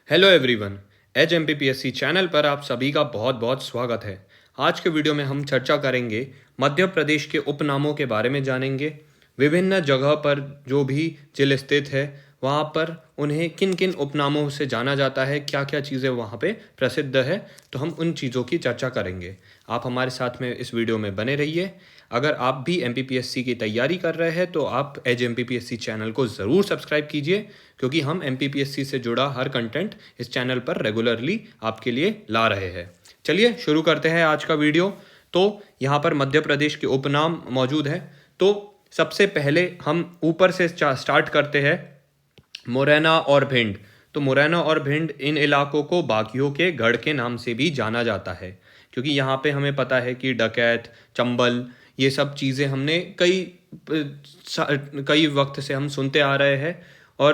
Hello everyone. As MPPSC channel पर आप सभी का बहुत बहुत स्वागत है। आज के वीडियो में हम चर्चा करेंगे मध्य प्रदेश के उपनामों के बारे में जानेंगे। विभिन्न जगह पर जो भी जिले स्थित है वहाँ पर उन्हें किन किन उपनामों से जाना जाता है, क्या क्या चीज़ें वहाँ पे प्रसिद्ध है, तो हम उन चीज़ों की चर्चा करेंगे। आप हमारे साथ में इस वीडियो में बने रहिए। अगर आप भी एमपीपीएससी की तैयारी कर रहे हैं तो आप एज एमपीपीएससी चैनल को ज़रूर सब्सक्राइब कीजिए, क्योंकि हम एमपीपीएससी से जुड़ा हर कंटेंट इस चैनल पर रेगुलरली आपके लिए ला रहे हैं। चलिए शुरू करते हैं आज का वीडियो। तो यहाँ पर मध्य प्रदेश के उपनाम मौजूद है। तो सबसे पहले हम ऊपर से स्टार्ट करते हैं। मुरैना और भिंड। तो मुरैना और भिंड इन इलाकों को बागियों के गढ़ के नाम से भी जाना जाता है, क्योंकि यहाँ पे हमें पता है कि डकैत, चंबल, ये सब चीज़ें हमने कई वक्त से हम सुनते आ रहे हैं। और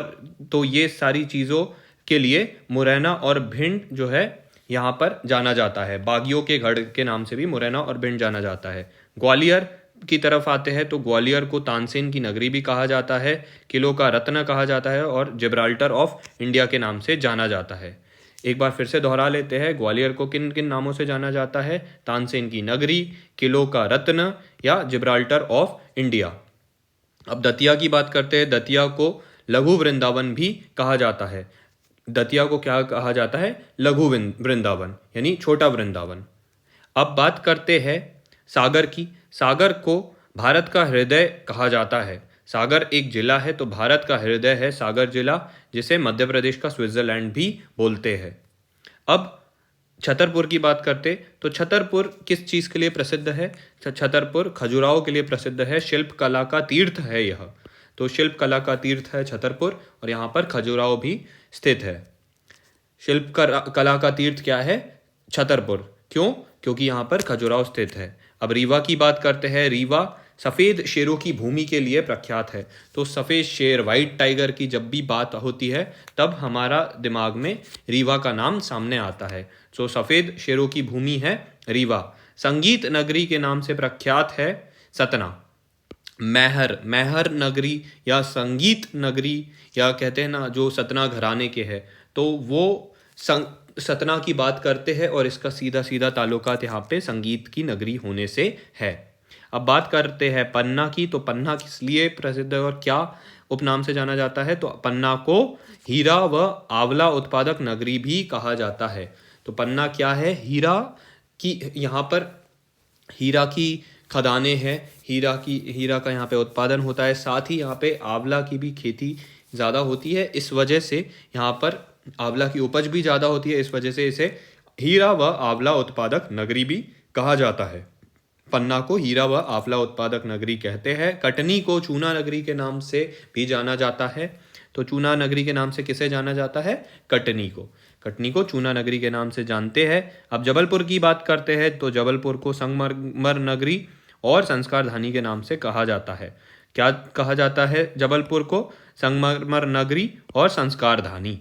तो ये सारी चीज़ों के लिए मुरैना और भिंड जो है यहाँ पर जाना जाता है। बागियों के गढ़ के नाम से भी मुरैना और भिंड जाना जाता है। ग्वालियर की तरफ आते हैं तो ग्वालियर को तानसेन की नगरी भी कहा जाता है, किलों का रत्न कहा जाता है और जिब्राल्टर ऑफ इंडिया के नाम से जाना जाता है। एक बार फिर से दोहरा लेते हैं, ग्वालियर को किन किन नामों से जाना जाता है? तानसेन की नगरी, किलों का रत्न या जिब्राल्टर ऑफ इंडिया। अब दतिया की बात करते हैं। दतिया को लघु वृंदावन भी कहा जाता है। दतिया को क्या कहा जाता है? लघु वृंदावन, यानी छोटा वृंदावन। अब बात करते हैं सागर की। सागर को भारत का हृदय कहा जाता है। सागर एक जिला है, तो भारत का हृदय है सागर जिला, जिसे मध्य प्रदेश का स्विट्जरलैंड भी बोलते हैं। अब छतरपुर की बात करते तो छतरपुर किस चीज़ के लिए प्रसिद्ध है? छतरपुर खजुराहो के लिए प्रसिद्ध है। शिल्प कला का तीर्थ है यह। तो शिल्प कला का तीर्थ है छतरपुर, और यहाँ पर खजुराहो भी स्थित है। शिल्प कला का तीर्थ क्या है? छतरपुर। क्यों? क्योंकि यहाँ पर खजुराहो स्थित है। अब रीवा की बात करते हैं। रीवा सफ़ेद शेरों की भूमि के लिए प्रख्यात है। तो सफ़ेद शेर, वाइट टाइगर की जब भी बात होती है तब हमारा दिमाग में रीवा का नाम सामने आता है। तो सफ़ेद शेरों की भूमि है रीवा। संगीत नगरी के नाम से प्रख्यात है सतना। मैहर, मैहर नगरी या संगीत नगरी, या कहते हैं ना जो सतना घराने के हैं, तो वो सतना की बात करते हैं और इसका सीधा सीधा ताल्लुकात यहाँ पे संगीत की नगरी होने से है। अब बात करते हैं पन्ना की। तो पन्ना किस लिए प्रसिद्ध है और क्या उपनाम से जाना जाता है? तो पन्ना को हीरा व आंवला उत्पादक नगरी भी कहा जाता है। तो पन्ना क्या है? हीरा की, यहाँ पर हीरा की खदानें हैं। हीरा का यहाँ पे उत्पादन होता है। साथ ही यहाँ पे आंवला की भी खेती ज़्यादा होती है। इस वजह से यहाँ पर आंवला की उपज भी ज़्यादा होती है। इस वजह से इसे हीरा व आंवला उत्पादक नगरी भी कहा जाता है। पन्ना को हीरा व आंवला उत्पादक नगरी कहते हैं। कटनी को चूना नगरी के नाम से भी जाना जाता है। तो चूना नगरी के नाम से किसे जाना जाता है? कटनी को। कटनी को चूना नगरी के नाम से जानते हैं। अब जबलपुर की बात करते हैं। तो जबलपुर को संगमरमर नगरी और संस्कार धानी के नाम से कहा जाता है। क्या कहा जाता है जबलपुर को? संगमरमर नगरी और संस्कार धानी।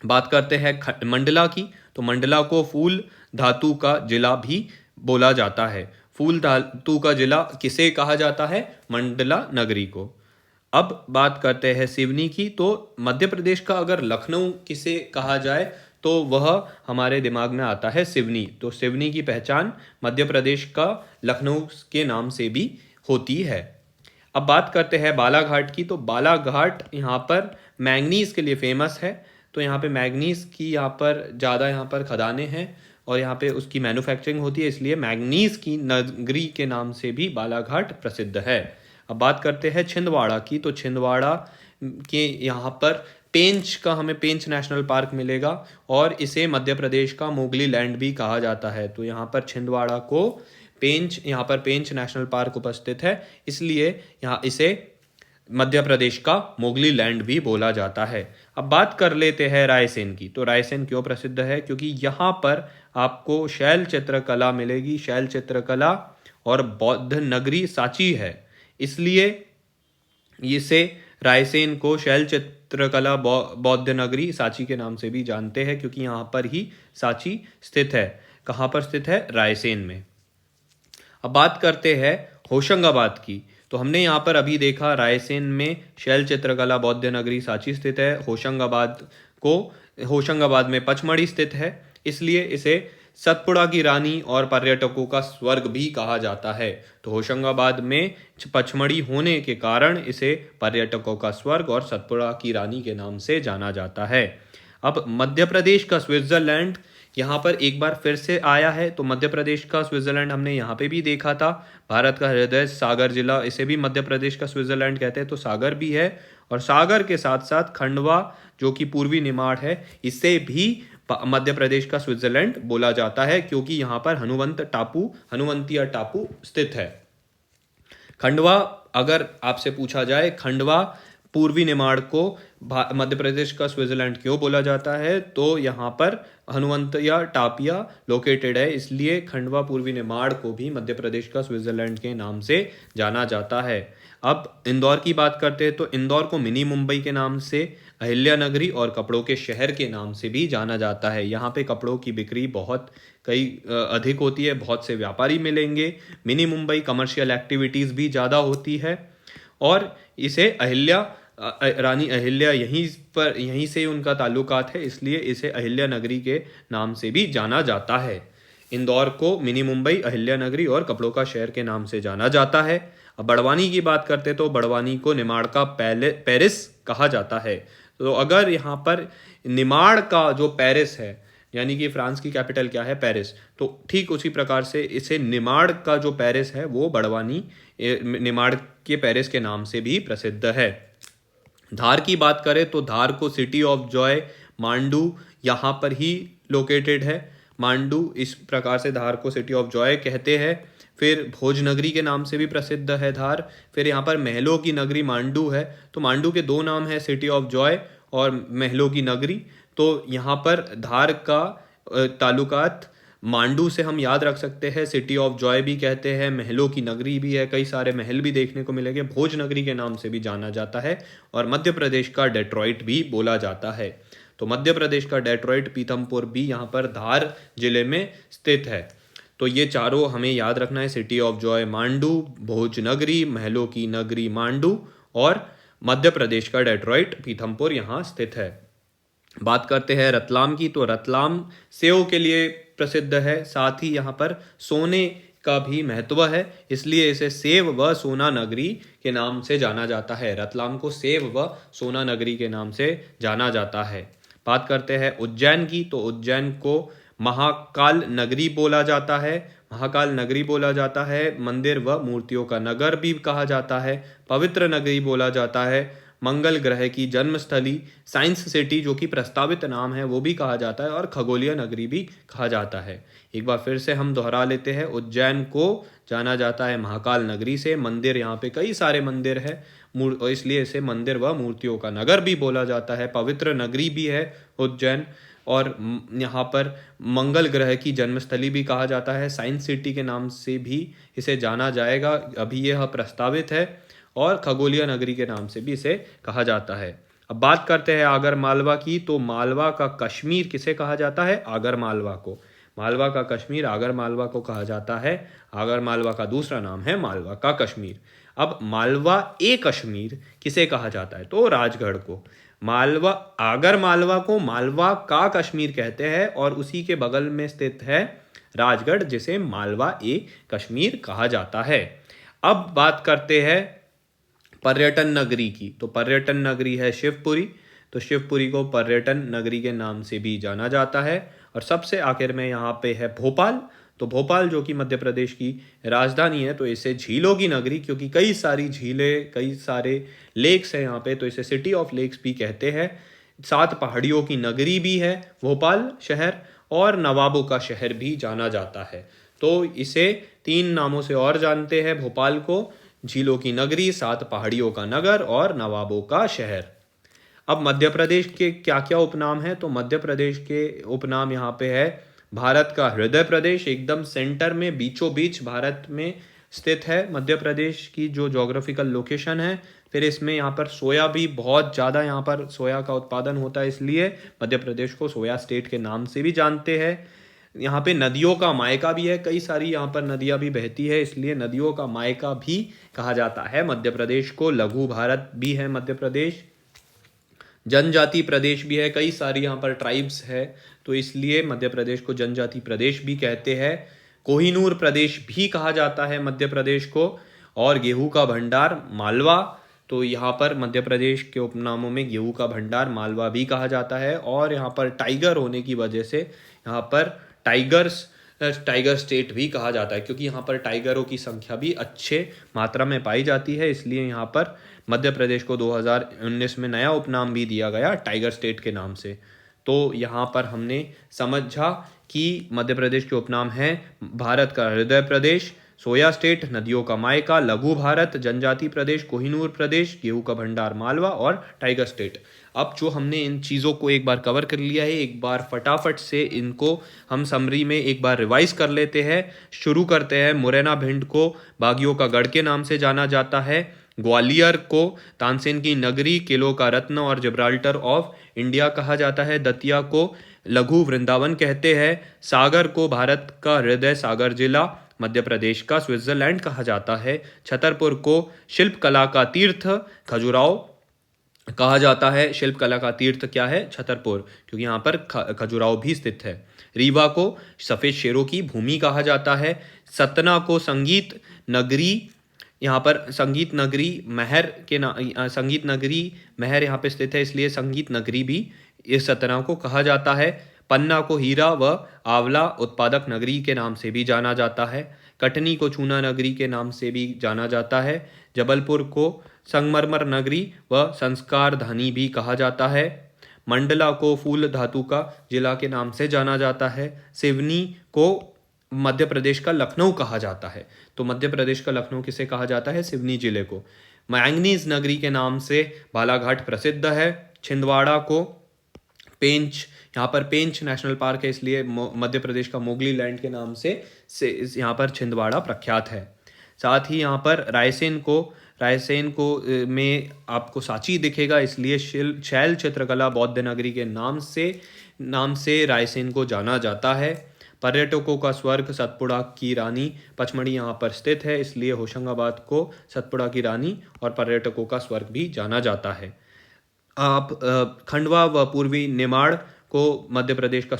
बात करते हैं मंडला की। तो मंडला को फूल धातु का जिला भी बोला जाता है। फूल धातु का जिला किसे कहा जाता है? मंडला नगरी को। अब बात करते हैं सिवनी की। तो मध्य प्रदेश का अगर लखनऊ किसे कहा जाए तो वह हमारे दिमाग में आता है सिवनी। तो सिवनी की पहचान मध्य प्रदेश का लखनऊ के नाम से भी होती है। अब बात करते हैं बालाघाट की। तो बालाघाट यहाँ पर मैंगनीज़ के लिए फेमस है। तो यहाँ पे मैंगनीज़ की यहाँ पर ज़्यादा यहाँ पर खदानें हैं और यहाँ पे उसकी मैन्युफैक्चरिंग होती है, इसलिए मैंगनीज़ की नगरी के नाम से भी बालाघाट प्रसिद्ध है। अब बात करते हैं छिंदवाड़ा की। तो छिंदवाड़ा के यहाँ पर पेंच का हमें पेंच नेशनल पार्क मिलेगा और इसे मध्य प्रदेश का मोगली लैंड भी कहा जाता है। तो यहाँ पर छिंदवाड़ा को यहाँ पर पेंच नेशनल पार्क उपस्थित है, इसलिए यहाँ इसे मध्य प्रदेश का मोगली लैंड भी बोला जाता है। अब बात कर लेते हैं रायसेन की। तो रायसेन क्यों प्रसिद्ध है? क्योंकि यहाँ पर आपको शैल चित्रकला मिलेगी। शैल चित्रकला और बौद्ध नगरी सांची है, इसलिए इसे रायसेन को शैल चित्रकला बौद्ध नगरी सांची के नाम से भी जानते हैं, क्योंकि यहाँ पर ही सांची स्थित है। कहाँ पर स्थित है? रायसेन में। अब बात करते हैं होशंगाबाद की। तो हमने यहाँ पर अभी देखा रायसेन में शैल चित्रकला बौद्ध नगरी सांची स्थित है। होशंगाबाद को होशंगाबाद में पचमढ़ी स्थित है, इसलिए इसे सतपुड़ा की रानी और पर्यटकों का स्वर्ग भी कहा जाता है। तो होशंगाबाद में पचमढ़ी होने के कारण इसे पर्यटकों का स्वर्ग और सतपुड़ा की रानी के नाम से जाना जाता है। अब मध्य प्रदेश का स्विट्जरलैंड यहाँ पर एक बार फिर से आया है। तो मध्य प्रदेश का स्विट्जरलैंड हमने यहाँ पे भी देखा था। भारत का हृदय सागर जिला, इसे भी मध्य प्रदेश का स्विट्जरलैंड कहते हैं। तो सागर भी है, और सागर के साथ साथ खंडवा जो कि पूर्वी निमाड़ है, इसे भी मध्य प्रदेश का स्विट्जरलैंड बोला जाता है, क्योंकि यहाँ पर हनुवंतिया टापू स्थित है। खंडवा, अगर आपसे पूछा जाए खंडवा पूर्वी निमाड़ को मध्य प्रदेश का स्विट्जरलैंड क्यों बोला जाता है, तो यहाँ पर हनुवंतिया टापिया लोकेटेड है, इसलिए खंडवा पूर्वी निमाड़ को भी मध्य प्रदेश का स्विट्जरलैंड के नाम से जाना जाता है। अब इंदौर की बात करते हैं, तो इंदौर को मिनी मुंबई के नाम से, अहिल्या नगरी और कपड़ों के शहर के नाम से भी जाना जाता है। यहाँ पे कपड़ों की बिक्री अधिक होती है, बहुत से व्यापारी मिलेंगे। मिनी मुंबई कमर्शियल एक्टिविटीज़ भी ज़्यादा होती है, और इसे रानी अहिल्या यहीं से उनका ताल्लुकात है, इसलिए इसे अहिल्या नगरी के नाम से भी जाना जाता है। इंदौर को मिनी मुंबई, अहिल्या नगरी और कपड़ों का शहर के नाम से जाना जाता है। अब बड़वानी की बात करते तो बड़वानी को निमाड़ का पेरिस कहा जाता है। तो अगर यहाँ पर निमाड़ का जो पेरिस है, यानी कि फ्रांस की कैपिटल क्या है, पेरिस, तो ठीक उसी प्रकार से इसे निमाड़ का जो पेरिस है वो बड़वानी निमाड़ के पेरिस के नाम से भी प्रसिद्ध है। धार की बात करें तो धार को सिटी ऑफ जॉय, मांडू यहाँ पर ही लोकेटेड है। मांडू, इस प्रकार से धार को सिटी ऑफ जॉय कहते हैं। फिर भोजनगरी के नाम से भी प्रसिद्ध है धार। फिर यहाँ पर महलों की नगरी मांडू है। तो मांडू के दो नाम है, सिटी ऑफ जॉय और महलों की नगरी। तो यहाँ पर धार का ताल्लुकात मांडू से हम याद रख सकते हैं। सिटी ऑफ जॉय भी कहते हैं, महलों की नगरी भी है, कई सारे महल भी देखने को मिलेंगे। भोजनगरी के नाम से भी जाना जाता है, और मध्य प्रदेश का डेट्रॉइट भी बोला जाता है। तो मध्य प्रदेश का डेट्रॉइट, पीथमपुर भी यहाँ पर धार जिले में स्थित है। तो ये चारों हमें याद रखना है, सिटी ऑफ जॉय मांडू, भोजनगरी, महलों की नगरी मांडू, और मध्य प्रदेश का डेट्रॉइट पीथमपुर यहाँ स्थित है। बात करते हैं रतलाम की, तो रतलाम सेव के लिए प्रसिद्ध है, साथ ही यहाँ पर सोने का भी महत्व है, इसलिए इसे सेव व सोना नगरी के नाम से जाना जाता है। रतलाम को सेव व सोना नगरी के नाम से जाना जाता है। बात करते हैं उज्जैन की, तो उज्जैन को महाकाल नगरी बोला जाता है। महाकाल नगरी बोला जाता है, मंदिर व मूर्तियों का नगर भी कहा जाता है, पवित्र नगरी बोला जाता है, मंगल ग्रह की जन्मस्थली, साइंस सिटी जो कि प्रस्तावित नाम है वो भी कहा जाता है, और खगोलीय नगरी भी कहा जाता है। एक बार फिर से हम दोहरा लेते हैं, उज्जैन को जाना जाता है महाकाल नगरी से। मंदिर, यहाँ पे कई सारे मंदिर है, इसलिए इसे मंदिर व मूर्तियों का नगर भी बोला जाता है। पवित्र नगरी भी है उज्जैन, और यहाँ पर मंगल ग्रह की जन्मस्थली भी कहा जाता है। साइंस सिटी के नाम से भी इसे जाना जाएगा, अभी यह प्रस्तावित है, और खगोलीय नगरी के नाम से भी इसे कहा जाता है। अब बात करते हैं आगर मालवा की, तो मालवा का कश्मीर किसे कहा जाता है, आगर मालवा को। मालवा का कश्मीर आगर मालवा को कहा जाता है। आगर मालवा का दूसरा नाम है मालवा का कश्मीर। अब मालवा ए कश्मीर किसे कहा जाता है, तो राजगढ़ को। मालवा, आगर मालवा को मालवा का कश्मीर कहते हैं, और उसी के बगल में स्थित है राजगढ़, जिसे मालवा ए कश्मीर कहा जाता है। अब बात करते हैं पर्यटन नगरी की, तो पर्यटन नगरी है शिवपुरी। तो शिवपुरी को पर्यटन नगरी के नाम से भी जाना जाता है। और सबसे आखिर में यहाँ पे है भोपाल। तो भोपाल जो कि मध्य प्रदेश की राजधानी है, तो इसे झीलों की नगरी, क्योंकि कई सारी झीलें, कई सारे लेक्स हैं यहाँ पे, तो इसे सिटी ऑफ लेक्स भी कहते हैं। 7 पहाड़ियों की नगरी भी है भोपाल शहर, और नवाबों का शहर भी जाना जाता है। तो इसे 3 नामों से और जानते हैं भोपाल को, झीलों की नगरी, 7 पहाड़ियों का नगर, और नवाबों का शहर। अब मध्य प्रदेश के क्या क्या उपनाम हैं, तो मध्य प्रदेश के उपनाम यहाँ पे है भारत का हृदय प्रदेश, एकदम सेंटर में, बीचों बीच भारत में स्थित है मध्य प्रदेश की जो ज्योग्राफिकल लोकेशन है। फिर इसमें यहाँ पर सोया भी बहुत ज़्यादा, यहाँ पर सोया का उत्पादन होता है, इसलिए मध्य प्रदेश को सोया स्टेट के नाम से भी जानते हैं। यहाँ पे नदियों का मायका भी है, कई सारी यहाँ पर नदियाँ भी बहती है, इसलिए नदियों का मायका भी कहा जाता है मध्य प्रदेश को। लघु भारत भी है मध्य प्रदेश। जनजाति प्रदेश भी है, कई सारी यहाँ पर ट्राइब्स है, तो इसलिए मध्य प्रदेश को जनजाति प्रदेश भी कहते हैं। कोहिनूर प्रदेश भी कहा जाता है मध्य प्रदेश को। और गेहूं का भंडार मालवा, तो यहाँ पर मध्य प्रदेश के उपनामों में गेहूं का भंडार मालवा भी कहा जाता है। और यहाँ पर टाइगर होने की वजह से यहाँ पर टाइगर स्टेट भी कहा जाता है, क्योंकि यहाँ पर टाइगरों की संख्या भी अच्छे मात्रा में पाई जाती है, इसलिए यहाँ पर मध्य प्रदेश को 2019 में नया उपनाम भी दिया गया टाइगर स्टेट के नाम से। तो यहाँ पर हमने समझा कि मध्य प्रदेश के उपनाम हैं भारत का हृदय प्रदेश, सोया स्टेट, नदियों का मायका, लघु भारत, जनजाति प्रदेश, कोहिनूर प्रदेश, गेहूं का भंडार मालवा और टाइगर स्टेट। अब जो हमने इन चीज़ों को एक बार कवर कर लिया है, एक बार फटाफट से इनको हम समरी में एक बार रिवाइज कर लेते हैं। शुरू करते हैं। मुरैना भिंड को बागियों का गढ़ के नाम से जाना जाता है। ग्वालियर को तानसेन की नगरी, किलों का रत्न और जिब्राल्टर ऑफ इंडिया कहा जाता है। दतिया को लघु वृंदावन कहते हैं। सागर को भारत का हृदय सागर जिला, मध्य प्रदेश का स्विट्जरलैंड कहा जाता है। छतरपुर को शिल्प कला का तीर्थ खजुराहो कहा जाता है। शिल्प कला का तीर्थ क्या है? छतरपुर, क्योंकि यहाँ पर खजुराहो भी स्थित है। रीवा को सफ़ेद शेरों की भूमि कहा जाता है। सतना को संगीत नगरी, यहाँ पर संगीत नगरी महर के संगीत नगरी महर यहाँ पे स्थित है, इसलिए संगीत नगरी भी इस सतना को कहा जाता है। पन्ना को हीरा व आंवला उत्पादक नगरी के नाम से भी जाना जाता है। कटनी को चूना नगरी के नाम से भी जाना जाता है। जबलपुर को संगमरमर नगरी व संस्कार धानी भी कहा जाता है। मंडला को फूल धातु का जिला के नाम से जाना जाता है। सिवनी को मध्य प्रदेश का लखनऊ कहा जाता है। तो मध्य प्रदेश का लखनऊ किसे कहा जाता है? सिवनी जिले को। मैंगनीज नगरी के नाम से बालाघाट प्रसिद्ध है। छिंदवाड़ा को पेंच, यहाँ पर पेंच नेशनल पार्क है, इसलिए मध्य प्रदेश का मोगली लैंड के नाम से यहाँ पर छिंदवाड़ा प्रख्यात है। साथ ही यहाँ पर रायसेन को में आपको सांची दिखेगा, इसलिए शैल चित्रकला बौद्ध नगरी के नाम से रायसेन को जाना जाता है। पर्यटकों का स्वर्ग सतपुड़ा की रानी पचमढ़ी यहाँ पर स्थित है, इसलिए होशंगाबाद को सतपुड़ा की रानी और पर्यटकों का स्वर्ग भी जाना जाता है। आप खंडवा व पूर्वी निमाड़ को मध्य प्रदेश का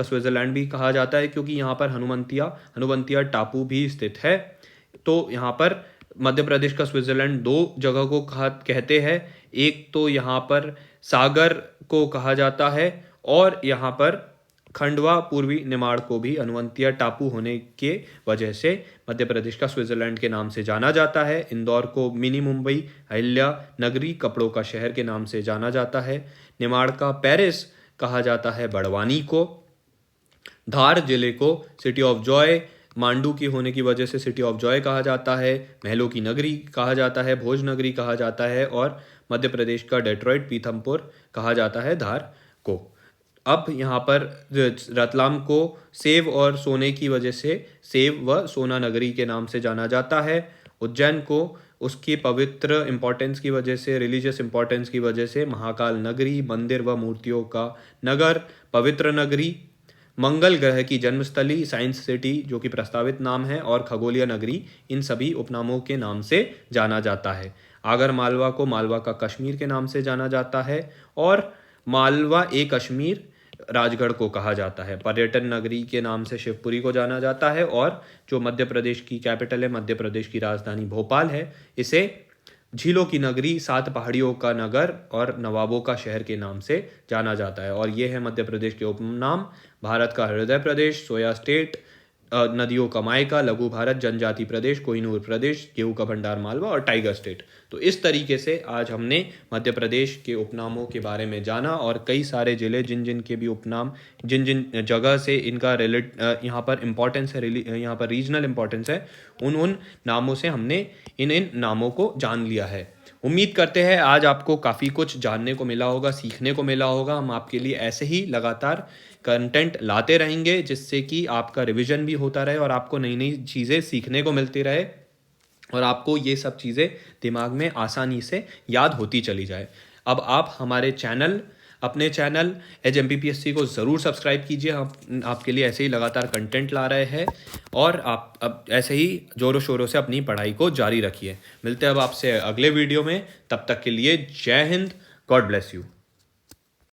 स्विट्जरलैंड भी कहा जाता है, क्योंकि यहाँ पर हनुमंतिया टापू भी स्थित है। तो यहाँ पर मध्य प्रदेश का स्विट्जरलैंड दो जगह को कहते हैं। एक तो यहाँ पर सागर को कहा जाता है, और यहाँ पर खंडवा पूर्वी निमाड़ को भी हनुमंतिया टापू होने के वजह से मध्य प्रदेश का स्विट्जरलैंड के नाम से जाना जाता है। इंदौर को मिनी मुंबई, अहिल्या नगरी, कपड़ों का शहर के नाम से जाना जाता है। निमाड़ का पेरिस कहा जाता है बड़वानी को। धार जिले को सिटी ऑफ जॉय, मांडू की होने की वजह से सिटी ऑफ जॉय कहा जाता है। महलों की नगरी कहा जाता है, भोज नगरी कहा जाता है, और मध्य प्रदेश का डेट्रॉइट पीथमपुर कहा जाता है धार को। अब यहाँ पर रतलाम को सेव और सोने की वजह से सेव व सोना नगरी के नाम से जाना जाता है। उज्जैन को उसकी पवित्र इंपॉर्टेंस की वजह से, रिलीजियस इंपॉर्टेंस की वजह से महाकाल नगरी, मंदिर व मूर्तियों का नगर, पवित्र नगरी, मंगल ग्रह की जन्मस्थली, साइंस सिटी जो कि प्रस्तावित नाम है, और खगोलीय नगरी, इन सभी उपनामों के नाम से जाना जाता है। आगर मालवा को मालवा का कश्मीर के नाम से जाना जाता है, और मालवा ए कश्मीर राजगढ़ को कहा जाता है। पर्यटन नगरी के नाम से शिवपुरी को जाना जाता है, और जो मध्य प्रदेश की कैपिटल है, मध्य प्रदेश की राजधानी भोपाल है, इसे झीलों की नगरी, 7 पहाड़ियों का नगर और नवाबों का शहर के नाम से जाना जाता है। और ये है मध्य प्रदेश के उपनाम: भारत का हृदय प्रदेश, सोया स्टेट, नदियों का मायका, लघु भारत, जनजाति प्रदेश, कोहिनूर प्रदेश, गेहूं का भंडार मालवा और टाइगर स्टेट। तो इस तरीके से आज हमने मध्य प्रदेश के उपनामों के बारे में जाना, और कई सारे जिले जिन जिन के भी उपनाम, जिन जिन जगह से इनका यहाँ पर इम्पोर्टेंस है, यहाँ पर रीजनल इम्पोर्टेंस है, उन नामों से हमने इन नामों को जान लिया है। उम्मीद करते हैं आज आपको काफ़ी कुछ जानने को मिला होगा, सीखने को मिला होगा। हम आपके लिए ऐसे ही लगातार कंटेंट लाते रहेंगे, जिससे कि आपका रिवीजन भी होता रहे और आपको नई नई चीज़ें सीखने को मिलती रहे, और आपको ये सब चीज़ें दिमाग में आसानी से याद होती चली जाए। अब आप हमारे चैनल अपने चैनल एज MPPSC को ज़रूर सब्सक्राइब कीजिए। हम आपके लिए ऐसे ही लगातार कंटेंट ला रहे हैं और आप अब ऐसे ही ज़ोरों शोरों से अपनी पढ़ाई को जारी रखिए। मिलते हैं अब आपसे अगले वीडियो में, तब तक के लिए जय हिंद, गॉड ब्लेस यू।